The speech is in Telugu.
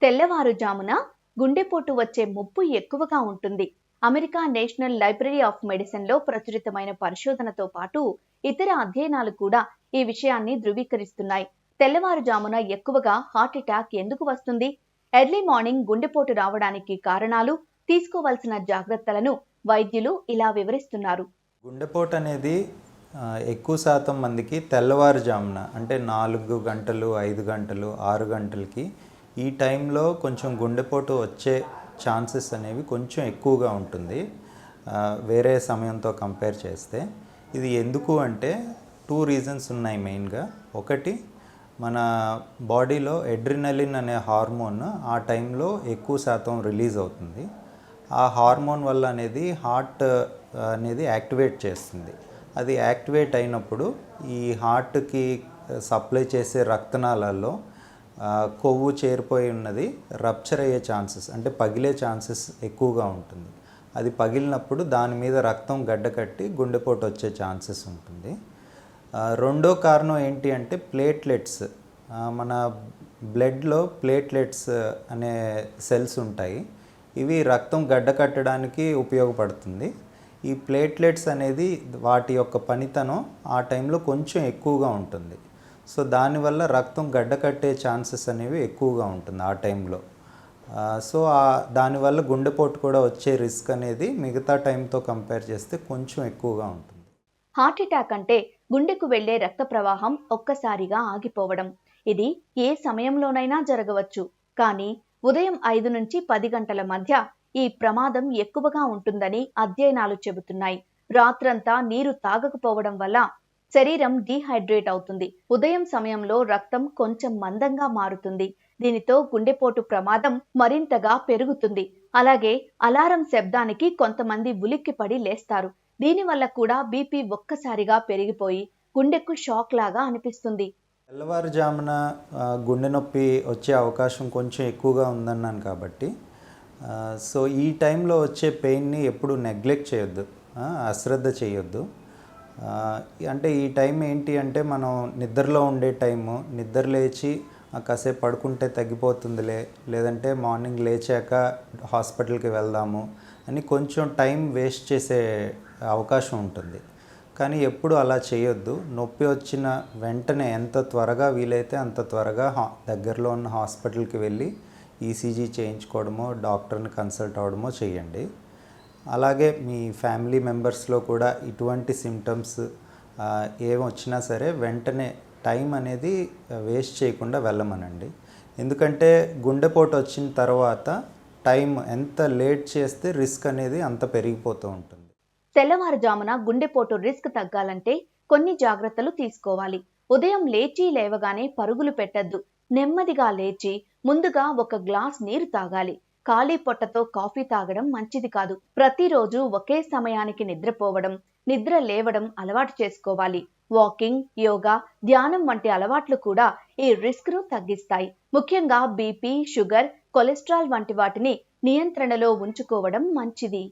తెల్లవారుజామున గుండెపోటు వచ్చే ముప్పు ఎక్కువగా ఉంటుంది. అమెరికా నేషనల్ లైబ్రరీ ఆఫ్ మెడిసిన్లో ప్రచురితమైన పరిశోధనతో పాటు ఇతర అధ్యయనాలు కూడా ఈ విషయాన్ని ధృవీకరిస్తున్నాయి. తెల్లవారుజామున ఎక్కువగా హార్ట్ అటాక్ ఎందుకు వస్తుంది? ఎర్లీ మార్నింగ్ గుండెపోటు రావడానికి కారణాలు, తీసుకోవాల్సిన జాగ్రత్తలను వైద్యులు ఇలా వివరిస్తున్నారు. గుండెపోటు అనేది ఎక్కువ శాతం మందికి తెల్లవారుజామున అంటే 4 గంటలు, 5 గంటలు, 6 గంటలకి ఈ టైంలో కొంచెం గుండెపోటు వచ్చే ఛాన్సెస్ అనేవి కొంచెం ఎక్కువగా ఉంటుంది వేరే సమయంతో కంపేర్ చేస్తే. ఇది ఎందుకు అంటే 2 రీజన్స్ ఉన్నాయి మెయిన్గా. ఒకటి, మన బాడీలో ఎడ్రినలిన్ అనే హార్మోన్ ఆ టైంలో ఎక్కువ శాతం రిలీజ్ అవుతుంది. ఆ హార్మోన్ వల్ల అనేది హార్ట్ అనేది యాక్టివేట్ చేస్తుంది. అది యాక్టివేట్ అయినప్పుడు ఈ హార్ట్కి సప్లై చేసే రక్తనాళాల్లో కొవ్వు చేరిపోయి ఉన్నది రప్చర్ అయ్యే ఛాన్సెస్, అంటే పగిలే ఛాన్సెస్ ఎక్కువగా ఉంటుంది. అది పగిలినప్పుడు దాని మీద రక్తం గడ్డకట్టి గుండెపోటు వచ్చే ఛాన్సెస్ ఉంటుంది. రెండో కారణం ఏంటి అంటే ప్లేట్లెట్స్. మన బ్లడ్లో ప్లేట్లెట్స్ అనే సెల్స్ ఉంటాయి. ఇవి రక్తం గడ్డకట్టడానికి ఉపయోగపడుతుంది. ఈ ప్లేట్లెట్స్ అనేది వాటి యొక్క పనితనం ఆ టైంలో కొంచెం ఎక్కువగా ఉంటుంది. సో దానివల్ల రక్తం గడ్డకట్టే ఛాన్సెస్ అనేవి ఎక్కువగా ఉంటుంది ఆ టైంలో. సో దానివల్ల గుండెపోటు కూడా వచ్చే రిస్క్ అనేది మిగతా టైంతో కంపేర్ చేస్తే కొంచెం ఎక్కువగా ఉంటుంది. హార్ట్ అటాక్ అంటే గుండెకు వెళ్లే రక్త ప్రవాహం ఒక్కసారిగా ఆగిపోవడం. ఇది ఏ సమయంలోనైనా జరగవచ్చు. కానీ ఉదయం 5 నుంచి 10 గంటల మధ్య ఈ ప్రమాదం ఎక్కువగా ఉంటుందని అధ్యయనాలు చెబుతున్నాయి. రాత్రంతా నీరు తాగకపోవడం వల్ల శరీరం డీహైడ్రేట్ అవుతుంది. ఉదయం సమయంలో రక్తం కొంచెం మందంగా మారుతుంది. దీనితో గుండెపోటు ప్రమాదం మరింతగా పెరుగుతుంది. అలాగే అలారం శబ్దానికి కొంతమంది ఉలిక్కిపడి లేస్తారు. దీనివల్ల కూడా బీపీ ఒక్కసారిగా పెరిగిపోయి గుండెకు షాక్ లాగా అనిపిస్తుంది. తెల్లవారుజామున గుండె నొప్పి వచ్చే అవకాశం కొంచెం ఎక్కువగా ఉందన్నాను కాబట్టి సో ఈ టైంలో వచ్చే పెయిన్ని ఎప్పుడు నెగ్లెక్ట్ చేయొద్దు, అశ్రద్ధ చేయొద్దు. అంటే ఈ టైం ఏంటి అంటే మనం నిద్రలో ఉండే టైము, నిద్ర లేచి కాసేపు పడుకుంటే తగ్గిపోతుందిలే, లేదంటే మార్నింగ్ లేచాక హాస్పిటల్కి వెళ్దాము అని కొంచెం టైం వేస్ట్ చేసే అవకాశం ఉంటుంది. కానీ ఎప్పుడు అలా చేయొద్దు. నొప్పి వచ్చిన వెంటనే ఎంత త్వరగా వీలైతే అంత త్వరగా దగ్గరలో ఉన్న హాస్పిటల్కి వెళ్ళి ఈసీజీ చేయించుకోవడమో, డాక్టర్ని కన్సల్ట్ అవ్వడమో చేయండి. అలాగే మీ ఫ్యామిలీ మెంబర్స్లో కూడా ఇటువంటి సిమ్టమ్స్ ఏమొచ్చినా సరే వెంటనే టైం అనేది వేస్ట్ చేయకుండా వెళ్ళమనండి. ఎందుకంటే గుండెపోటు వచ్చిన తర్వాత టైం ఎంత లేట్ చేస్తే రిస్క్ అనేది అంత పెరిగిపోతూ ఉంటుంది. తెల్లవారుజామున గుండెపోటు రిస్క్ తగ్గాలంటే కొన్ని జాగ్రత్తలు తీసుకోవాలి. ఉదయం లేవగానే పరుగులు పెట్టద్దు. నెమ్మదిగా లేచి ముందుగా ఒక గ్లాస్ నీరు తాగాలి. ఖాళీ పొట్టతో కాఫీ తాగడం మంచిది కాదు. ప్రతిరోజు ఒకే సమయానికి నిద్రపోవడం, నిద్ర లేవడం అలవాటు చేసుకోవాలి. వాకింగ్, యోగా, ధ్యానం వంటి అలవాట్లు కూడా ఈ రిస్క్ ను తగ్గిస్తాయి. ముఖ్యంగా బీపీ, షుగర్, కొలెస్ట్రాల్ వంటి వాటిని నియంత్రణలో ఉంచుకోవడం మంచిది.